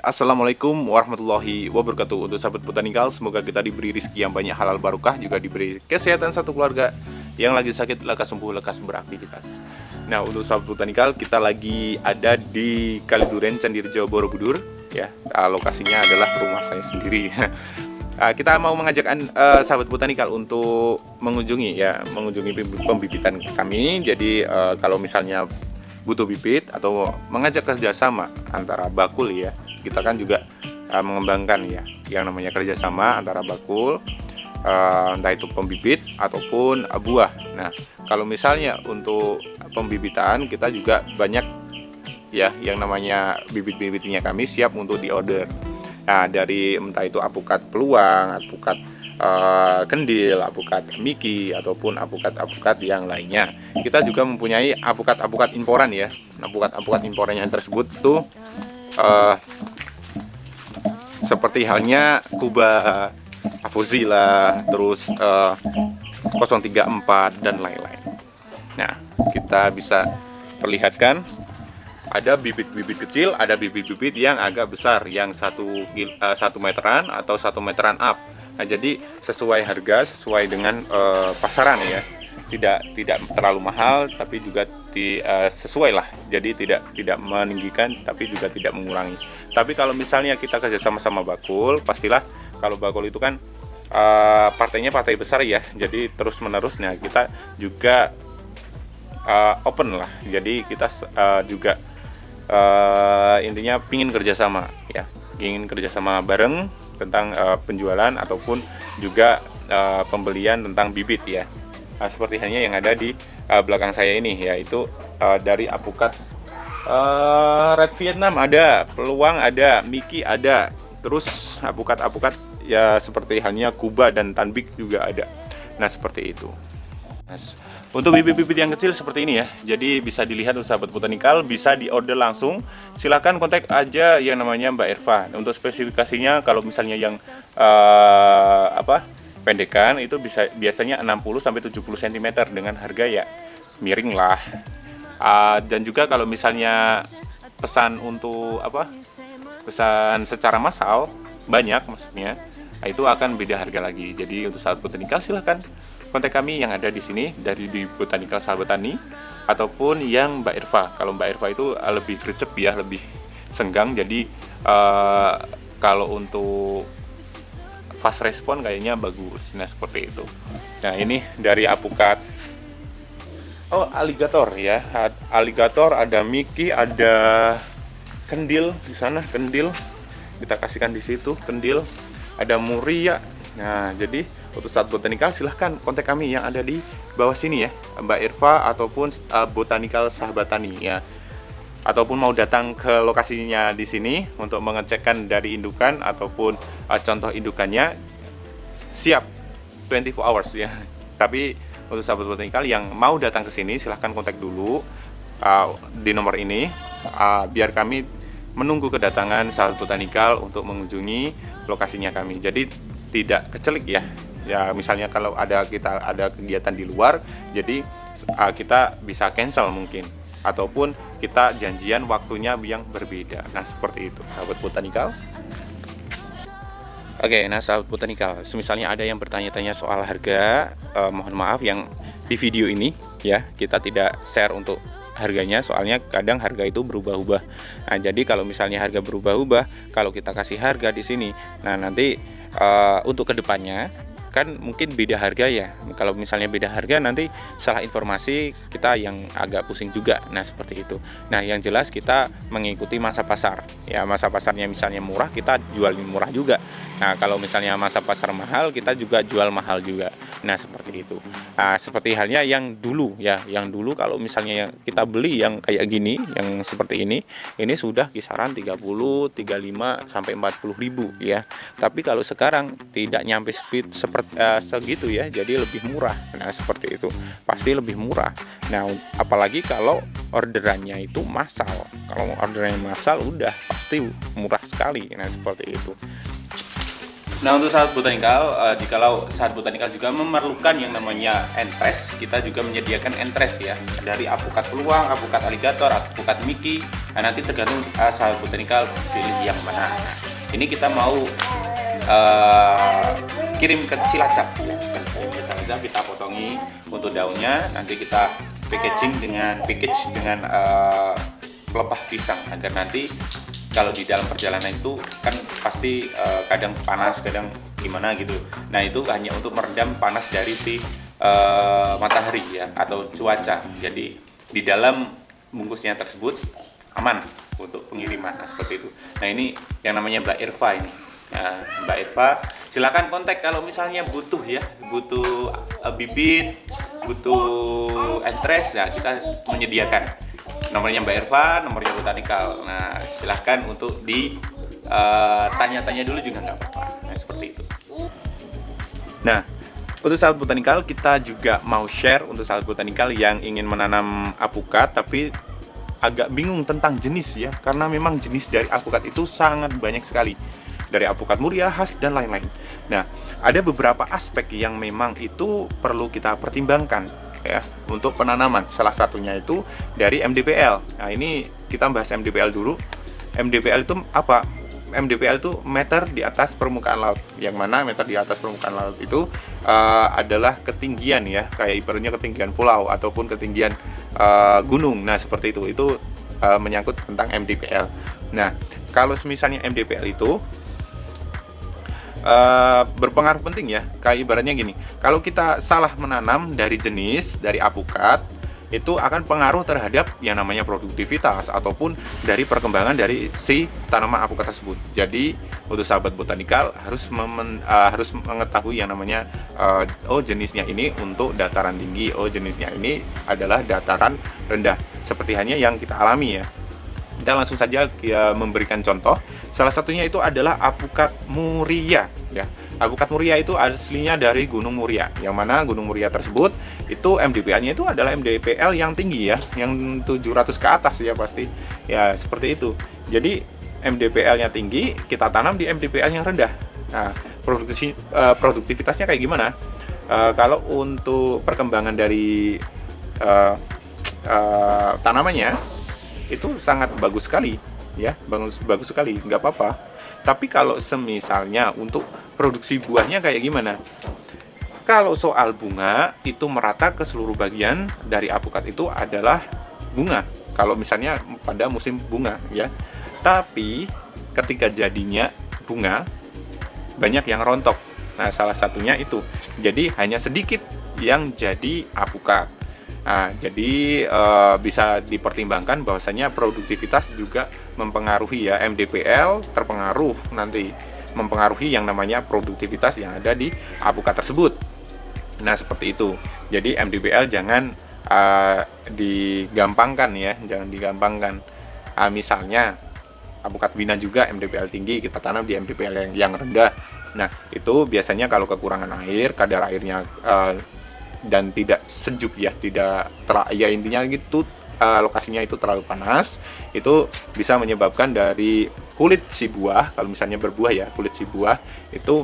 Assalamualaikum warahmatullahi wabarakatuh. Untuk sahabat botanikal, semoga kita diberi rezeki yang banyak, halal barokah, juga diberi kesehatan satu keluarga. Yang lagi sakit lekas sembuh, lekas beraktivitas. Nah, untuk sahabat botanikal, kita lagi ada di Kaliduren, Candirejo, Borobudur. Ya, lokasinya adalah rumah saya sendiri. Kita mau mengajak sahabat botanikal untuk mengunjungi pembibitan kami. Jadi kalau misalnya butuh bibit atau mengajak kerjasama antara bakul ya, kita kan juga mengembangkan ya yang namanya kerjasama antara bakul, entah itu pembibit ataupun buah. Nah, kalau misalnya untuk pembibitan kita juga banyak ya yang namanya bibit-bibitnya kami siap untuk diorder. Nah, dari entah itu apukat peluang, apukat kendil, apukat miki, ataupun apukat-apukat yang lainnya. Kita juga mempunyai apukat-apukat imporan ya. Apukat-apukat imporannya tersebut tuh seperti halnya Kuba, Afuzila, terus 034 dan lain-lain. Nah, kita bisa perlihatkan ada bibit-bibit kecil, ada bibit-bibit yang agak besar, yang 1 meteran atau 1 meteran up. Nah, jadi sesuai harga, sesuai dengan pasaran ya. Tidak terlalu mahal, tapi juga sesuai lah. Jadi tidak meninggikan, tapi juga tidak mengurangi. Tapi kalau misalnya kita kerja sama bakul, pastilah kalau bakul itu kan partainya partai besar ya. Jadi terus menerus, nah kita juga open lah. Jadi kita juga intinya ingin kerjasama ya, ingin kerjasama bareng tentang penjualan ataupun juga pembelian tentang bibit ya. Nah, seperti halnya yang ada di belakang saya ini, yaitu dari apukat Red Vietnam ada, peluang ada, Miki ada, terus apukat-apukat ya seperti halnya Kuba dan Tanbik juga ada. Nah, seperti itu. Untuk bibit-bibit yang kecil seperti ini ya, jadi bisa dilihat untuk sahabat botanikal, bisa diorder langsung. Silahkan kontak aja yang namanya Mbak Erva. Untuk spesifikasinya kalau misalnya yang pendekan itu biasanya 60-70 cm dengan harga ya miring lah. Dan juga kalau misalnya pesan untuk pesan secara massal banyak maksudnya, itu akan beda harga lagi. Jadi untuk sahabat botanikal silahkan kontak kami yang ada di sini dari di Botanikal Sahabat Tani ataupun yang Mbak Erva. Kalau Mbak Erva itu lebih gercep ya, lebih senggang. Jadi kalau untuk fast respon kayaknya bagus. Nah, seperti itu. Nah, ini dari apukat aligator ya. Aligator, ada Miki, ada kendil di sana, kendil. Kita kasihkan di situ kendil. Ada muria. Nah, jadi untuk sahabat botanikal silahkan kontak kami yang ada di bawah sini ya, Mbak Erva ataupun Botanikal Sahabat Tani ya, ataupun mau datang ke lokasinya di sini untuk mengecekkan dari indukan ataupun contoh indukannya, siap 24 hours ya. Tapi untuk sahabat botanikal yang mau datang ke sini silahkan kontak dulu di nomor ini, biar kami menunggu kedatangan sahabat botanikal untuk mengunjungi lokasinya kami. Jadi tidak kecelik ya. Ya, misalnya kalau kita ada kegiatan di luar, jadi kita bisa cancel mungkin, ataupun kita janjian waktunya yang berbeda. Nah, seperti itu sahabat botanikal. Oke, nah sahabat botanikal, misalnya ada yang bertanya-tanya soal harga, mohon maaf yang di video ini ya kita tidak share untuk harganya, soalnya kadang harga itu berubah-ubah. Nah, jadi kalau misalnya harga berubah-ubah, kalau kita kasih harga di sini, nah nanti untuk kedepannya kan mungkin beda harga ya. Kalau misalnya beda harga nanti salah informasi, kita yang agak pusing juga. Nah, seperti itu. Nah, yang jelas kita mengikuti masa pasar ya. Masa pasarnya misalnya murah, kita jualin murah juga. Nah, kalau misalnya masa pasar mahal, kita juga jual mahal juga. Nah, seperti itu. Nah, seperti halnya yang dulu ya, yang dulu kalau misalnya kita beli yang kayak gini, yang seperti ini sudah kisaran 30, 35 sampai 40 ribu ya. Tapi kalau sekarang tidak nyampe segitu ya, jadi lebih murah. Nah, seperti itu. Pasti lebih murah. Nah, apalagi kalau orderannya itu massal. Kalau orderannya massal udah pasti murah sekali. Nah, seperti itu. Nah, untuk sahabat botanikal, jikalau sahabat botanikal juga memerlukan yang namanya entres, kita juga menyediakan entres ya, dari apukat peluang, apukat aligator, apukat Mickey. Nah, nanti tergantung sahabat botanikal pilih yang mana. Nah, ini kita mau kirim ke Cilacap ya. Kita potongi untuk daunnya, nanti kita package dengan pelepah pisang agar nanti kalau di dalam perjalanan itu kan pasti kadang panas, kadang gimana gitu. Nah, itu hanya untuk meredam panas dari si matahari ya atau cuaca. Jadi di dalam bungkusnya tersebut aman untuk pengiriman. Nah, seperti itu. Nah, ini yang namanya Mbak Irva ini. Nah, Mbak Irva, silakan kontak kalau misalnya butuh bibit, butuh entres, ya kita menyediakan. Nomornya Mbak Irva, nomornya botanikal. Nah, silahkan untuk tanya-tanya dulu juga nggak apa-apa. Nah, seperti itu. Nah, untuk sahabat botanikal, kita juga mau share untuk sahabat botanikal yang ingin menanam apukat tapi agak bingung tentang jenis ya, karena memang jenis dari apukat itu sangat banyak sekali. Dari apukat muria, khas, dan lain-lain. Nah, ada beberapa aspek yang memang itu perlu kita pertimbangkan ya untuk penanaman. Salah satunya itu dari MDPL. Nah, ini kita bahas MDPL dulu. MDPL itu apa? MDPL itu meter di atas permukaan laut. Yang mana meter di atas permukaan laut itu adalah ketinggian ya, kayak ibaratnya ketinggian pulau ataupun ketinggian gunung. Nah, seperti itu. Itu menyangkut tentang MDPL. Nah, kalau misalnya MDPL itu berpengaruh penting ya, kayak ibaratnya gini, kalau kita salah menanam dari jenis, dari apukat, itu akan pengaruh terhadap yang namanya produktivitas ataupun dari perkembangan dari si tanaman apukat tersebut. Jadi untuk sahabat botanikal harus mengetahui yang namanya jenisnya ini untuk dataran tinggi, jenisnya ini adalah dataran rendah, seperti hanya yang kita alami ya. Kita langsung saja memberikan contoh. Salah satunya itu adalah apukat muria ya. Apukat muria itu aslinya dari Gunung Muria, yang mana Gunung Muria tersebut itu MDPL-nya itu adalah MDPL yang tinggi ya, yang 700 ke atas ya pasti. Ya, seperti itu. Jadi MDPL-nya tinggi, kita tanam di MDPL yang rendah. Nah, produktivitasnya kayak gimana? Kalau untuk perkembangan dari tanamannya itu sangat bagus sekali ya, bagus sekali, nggak apa-apa. Tapi kalau semisalnya untuk produksi buahnya kayak gimana? Kalau soal bunga itu merata ke seluruh bagian dari apukat itu adalah bunga. Kalau misalnya pada musim bunga ya. Tapi ketika jadinya bunga banyak yang rontok. Nah, salah satunya itu. Jadi hanya sedikit yang jadi apukat. Nah, jadi bisa dipertimbangkan bahwasanya produktivitas juga mempengaruhi ya, MDPL terpengaruh nanti mempengaruhi yang namanya produktivitas yang ada di apukat tersebut. Nah, seperti itu. Jadi MDPL jangan digampangkan ya, jangan digampangkan. Misalnya apukat Wina juga MDPL tinggi, kita tanam di MDPL yang rendah. Nah, itu biasanya kalau kekurangan air, kadar airnya dan tidak sejuk ya, ya intinya gitu, lokasinya itu terlalu panas, itu bisa menyebabkan dari kulit si buah, kalau misalnya berbuah ya, kulit si buah itu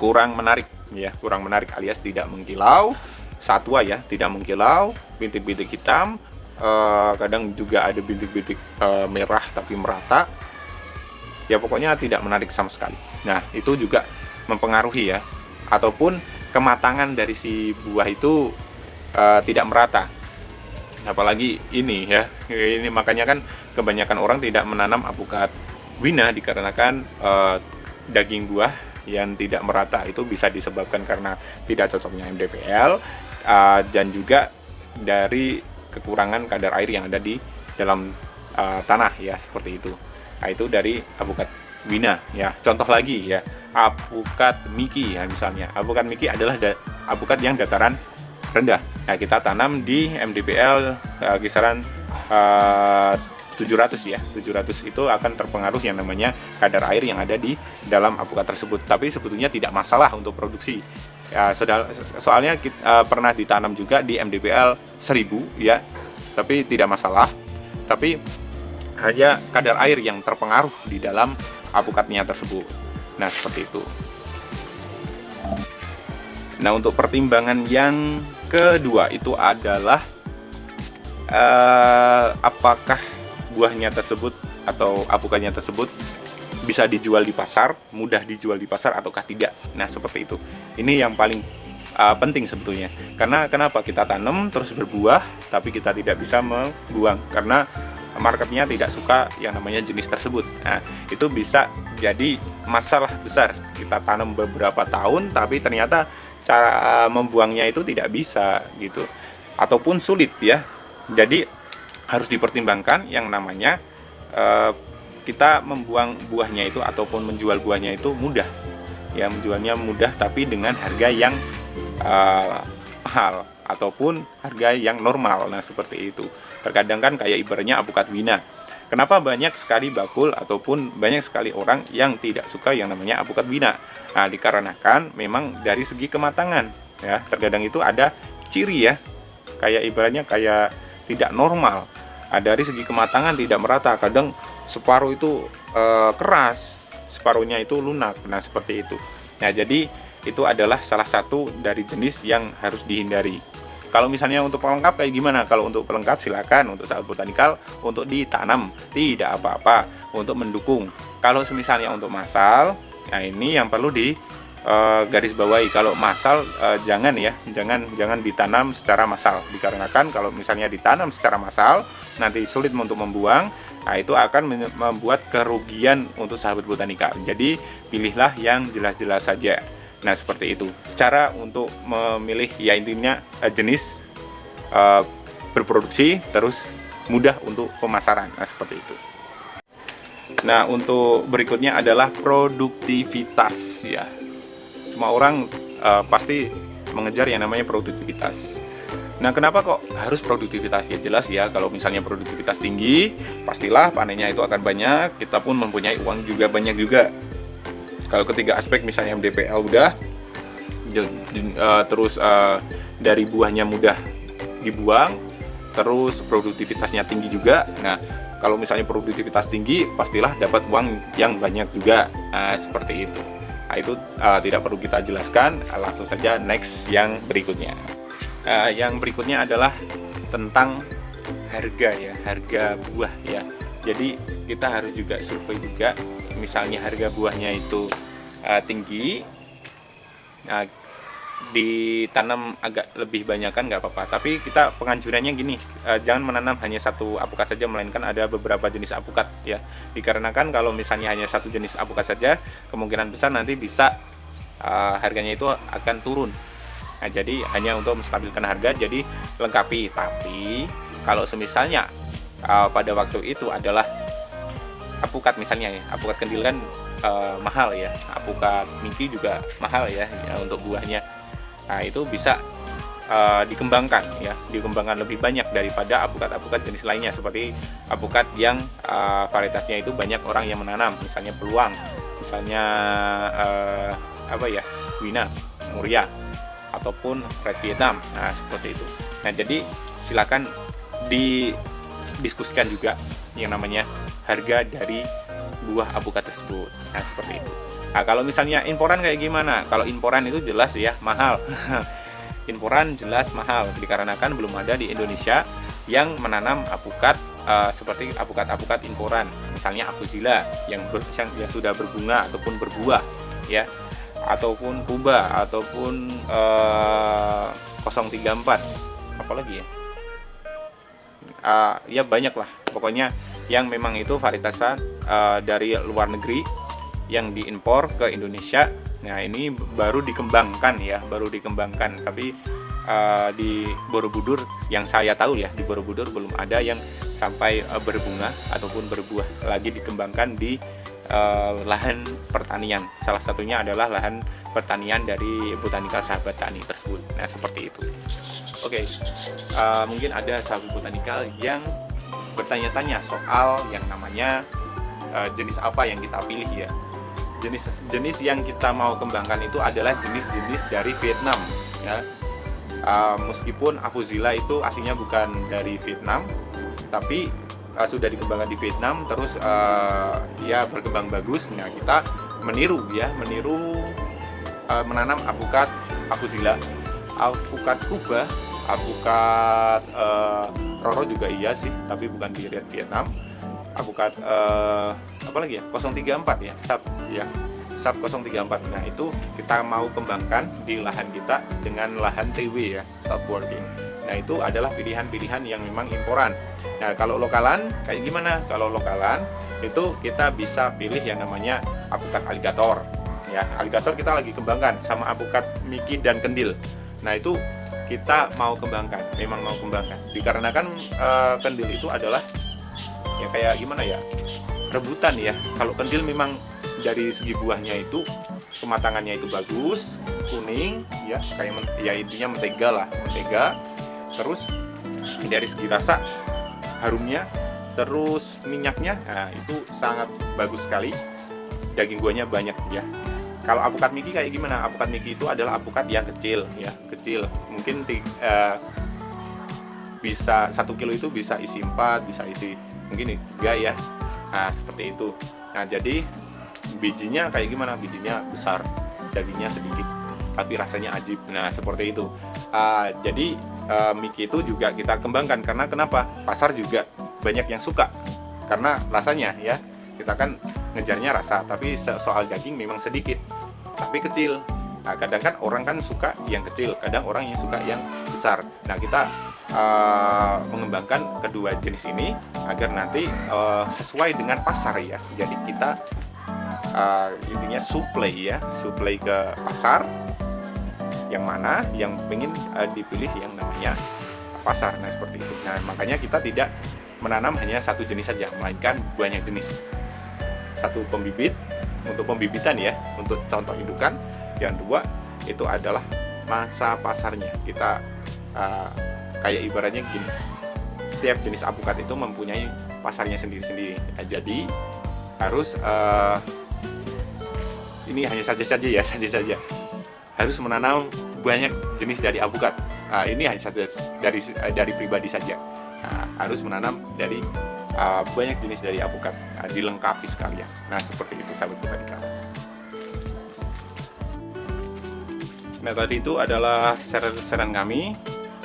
kurang menarik ya, kurang menarik alias tidak mengkilau, satwa ya, tidak mengkilau, bintik-bintik hitam, kadang juga ada bintik-bintik merah tapi merata, ya pokoknya tidak menarik sama sekali. Nah, itu juga mempengaruhi ya, ataupun kematangan dari si buah itu tidak merata. Apalagi ini ya, ini makanya kan kebanyakan orang tidak menanam apukat Wina dikarenakan daging buah yang tidak merata. Itu bisa disebabkan karena tidak cocoknya MDPL dan juga dari kekurangan kadar air yang ada di dalam tanah ya, seperti itu. Nah, itu dari apukat Wina ya. Contoh lagi ya, apukat Mickey ya, misalnya apukat Mickey adalah apukat yang dataran rendah. Nah, kita tanam di MDPL kisaran 700 ya. 700 itu akan terpengaruh yang namanya kadar air yang ada di dalam apukat tersebut. Tapi sebetulnya tidak masalah untuk produksi. Ya, soalnya pernah ditanam juga di MDPL 1000 ya. Tapi tidak masalah. Tapi hanya kadar air yang terpengaruh di dalam apukatnya tersebut. Nah, seperti itu. Nah, untuk pertimbangan yang kedua itu adalah apakah buahnya tersebut atau alpukatnya tersebut bisa dijual di pasar, mudah dijual di pasar ataukah tidak. Nah, seperti itu. Ini yang paling penting sebetulnya. Karena kenapa kita tanam terus berbuah tapi kita tidak bisa membuang karena marketnya tidak suka yang namanya jenis tersebut. Nah, itu bisa jadi masalah besar. Kita tanam beberapa tahun tapi ternyata cara membuangnya itu tidak bisa gitu. Ataupun sulit ya. Jadi harus dipertimbangkan yang namanya kita membuang buahnya itu ataupun menjual buahnya itu mudah. Ya, menjualnya mudah tapi dengan harga yang mahal ataupun harga yang normal. Nah, seperti itu. Terkadang kan kayak ibaratnya alpukat wina. Kenapa banyak sekali bakul ataupun banyak sekali orang yang tidak suka yang namanya alpukat wina? Nah, dikarenakan memang dari segi kematangan ya. Terkadang itu ada ciri ya. Kayak ibaratnya kayak tidak normal. Dari segi kematangan tidak merata. Kadang separuh itu keras, separuhnya itu lunak. Nah, seperti itu. Nah, jadi itu adalah salah satu dari jenis yang harus dihindari. Kalau misalnya untuk pelengkap kayak gimana? Kalau untuk pelengkap silakan untuk sahabat botanikal untuk ditanam, tidak apa-apa untuk mendukung. Kalau misalnya untuk masal, nah ini yang perlu di garis bawahi. Kalau masal jangan ya, jangan ditanam secara massal. Dikarenakan kalau misalnya ditanam secara massal nanti sulit untuk membuang. Nah, itu akan membuat kerugian untuk sahabat botanikal. Jadi pilihlah yang jelas-jelas saja. Nah, seperti itu cara untuk memilih ya intinya jenis berproduksi terus mudah untuk pemasaran. Nah, seperti itu. Nah, untuk berikutnya adalah produktivitas ya. Semua orang pasti mengejar yang namanya produktivitas. Nah, kenapa kok harus produktivitas? Ya jelas ya, kalau misalnya produktivitas tinggi, pastilah panennya itu akan banyak, kita pun mempunyai uang juga banyak juga. Kalau ketiga aspek misalnya DPL udah, terus dari buahnya mudah dibuang, terus produktivitasnya tinggi juga. Nah, kalau misalnya produktivitas tinggi, pastilah dapat uang yang banyak juga. Nah, seperti itu. Nah, itu tidak perlu kita jelaskan, langsung saja next yang berikutnya. Yang berikutnya adalah tentang harga ya, harga buah ya. Jadi kita harus juga survei juga, misalnya harga buahnya itu tinggi, nah, ditanam agak lebih banyak kan nggak apa-apa. Tapi kita penganjurannya gini, jangan menanam hanya satu alpukat saja, melainkan ada beberapa jenis alpukat ya. Dikarenakan kalau misalnya hanya satu jenis alpukat saja, kemungkinan besar nanti bisa harganya itu akan turun. Nah, jadi hanya untuk menstabilkan harga, jadi lengkapi. Tapi kalau semisalnya pada waktu itu adalah alpukat misalnya ya, alpukat kendil kan mahal ya, alpukat miki juga mahal ya untuk buahnya. Nah, itu bisa dikembangkan ya, dikembangkan lebih banyak daripada alpukat-alpukat jenis lainnya seperti alpukat yang varietasnya itu banyak orang yang menanam, misalnya peluang, misalnya wina, muria, ataupun red Vietnam. Nah, seperti itu. Nah, jadi silakan didiskusikan juga yang namanya harga dari buah alpukat tersebut. Nah, seperti itu. Nah, kalau misalnya imporan kayak gimana? Kalau imporan itu jelas ya mahal. Imporan jelas mahal dikarenakan belum ada di Indonesia yang menanam alpukat seperti alpukat-alpukat imporan. Misalnya Afuzila yang sudah berbunga ataupun berbuah ya. Ataupun Kuba ataupun 034 apalagi ya, ya banyak lah pokoknya yang memang itu varietas dari luar negeri yang diimpor ke Indonesia. Nah, ini baru dikembangkan ya, tapi di Borobudur yang saya tahu ya, di Borobudur belum ada yang sampai berbunga ataupun berbuah, lagi dikembangkan di lahan pertanian. Salah satunya adalah lahan pertanian dari botanikal sahabat tani tersebut. Nah, seperti itu. Oke, mungkin ada sahabat botanikal yang bertanya-tanya soal yang namanya jenis apa yang kita pilih ya. Jenis yang kita mau kembangkan itu adalah jenis-jenis dari Vietnam ya. Meskipun Afuzila itu aslinya bukan dari Vietnam, tapi sudah dikembangkan di Vietnam, terus ya berkembang bagus. Nah, kita meniru menanam alpukat Afuzila, alpukat Kuba, alpukat Roro juga iya sih, tapi bukan di Vietnam. Alpukat apa lagi ya? 034 ya, SAP ya. SAP 034. Nah, itu kita mau kembangkan di lahan kita dengan lahan TW ya, top working. Nah, itu adalah pilihan-pilihan yang memang imporan. Nah, kalau lokalan kayak gimana? Kalau lokalan itu kita bisa pilih yang namanya alpukat aligator. Ya, aligator kita lagi kembangkan sama alpukat Mickey dan Kendil. Nah, itu kita mau kembangkan, memang mau kembangkan. Dikarenakan Kendil itu adalah ya kayak gimana ya? Rebutan ya. Kalau Kendil memang dari segi buahnya itu kematangannya itu bagus, kuning ya, kayak ya intinya mentega lah, mentega. Terus dari segi rasa, harumnya, terus minyaknya, nah itu sangat bagus sekali. Daging buahnya banyak ya. Kalau alpukat Mickey kayak gimana? Alpukat Mickey itu adalah alpukat yang kecil ya, kecil. Mungkin bisa 1 kilo itu bisa isi 4, bisa isi mungkin 3 ya. Nah, seperti itu. Nah, jadi bijinya kayak gimana? Bijinya besar, dagingnya sedikit, tapi rasanya ajib. Nah, seperti itu. Jadi Mickey itu juga kita kembangkan karena kenapa? Pasar juga banyak yang suka karena rasanya ya. Kita kan ngejarnya rasa, tapi soal daging memang sedikit, tapi kecil. Nah, kadang kan orang kan suka yang kecil, kadang orang yang suka yang besar. Nah, kita mengembangkan kedua jenis ini agar nanti sesuai dengan pasar ya. Jadi kita intinya supply ke pasar yang mana yang ingin dipilih yang namanya pasar. Nah, seperti itu. Nah, makanya kita tidak menanam hanya satu jenis saja, melainkan banyak jenis. Satu pembibit untuk pembibitan ya, untuk contoh indukan. Yang dua itu adalah masa pasarnya. Kita kayak ibaratnya gini, setiap jenis alpukat itu mempunyai pasarnya sendiri-sendiri. Nah, jadi harus ini hanya saja ya, saja harus menanam banyak jenis dari alpukat. Ini hanya saja dari pribadi saja. Harus menanam dari banyak jenis dari alpukat, dilengkapi sekalian. Nah, seperti itu sahabat botanikal. Nah, tadi itu adalah saran kami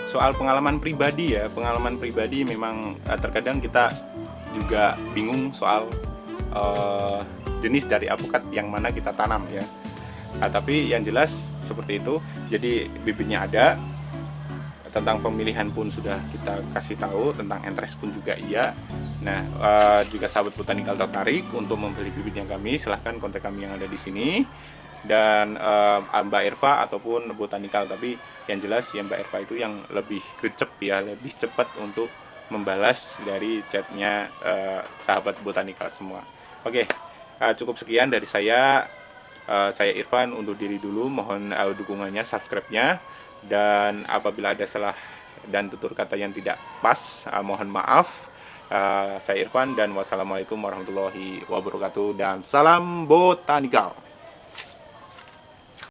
soal pengalaman pribadi ya. Pengalaman pribadi memang terkadang kita juga bingung soal jenis dari alpukat yang mana kita tanam ya. Tapi yang jelas seperti itu. Jadi bibitnya ada, tentang pemilihan pun sudah kita kasih tahu, tentang entres pun juga iya. Nah, jika sahabat botanikal tertarik untuk membeli bibitnya kami, silahkan kontak kami yang ada di sini, dan Mbak Erva ataupun botanikal. Tapi yang jelas ya Mbak Erva itu yang lebih gercep ya, lebih cepat untuk membalas dari chatnya sahabat botanikal semua. Oke, cukup sekian dari saya. Saya Irfan undur diri dulu, mohon dukungannya, subscribe-nya, dan apabila ada salah dan tutur kata yang tidak pas, mohon maaf. Saya Irfan dan wassalamualaikum warahmatullahi wabarakatuh, dan salam botanikal.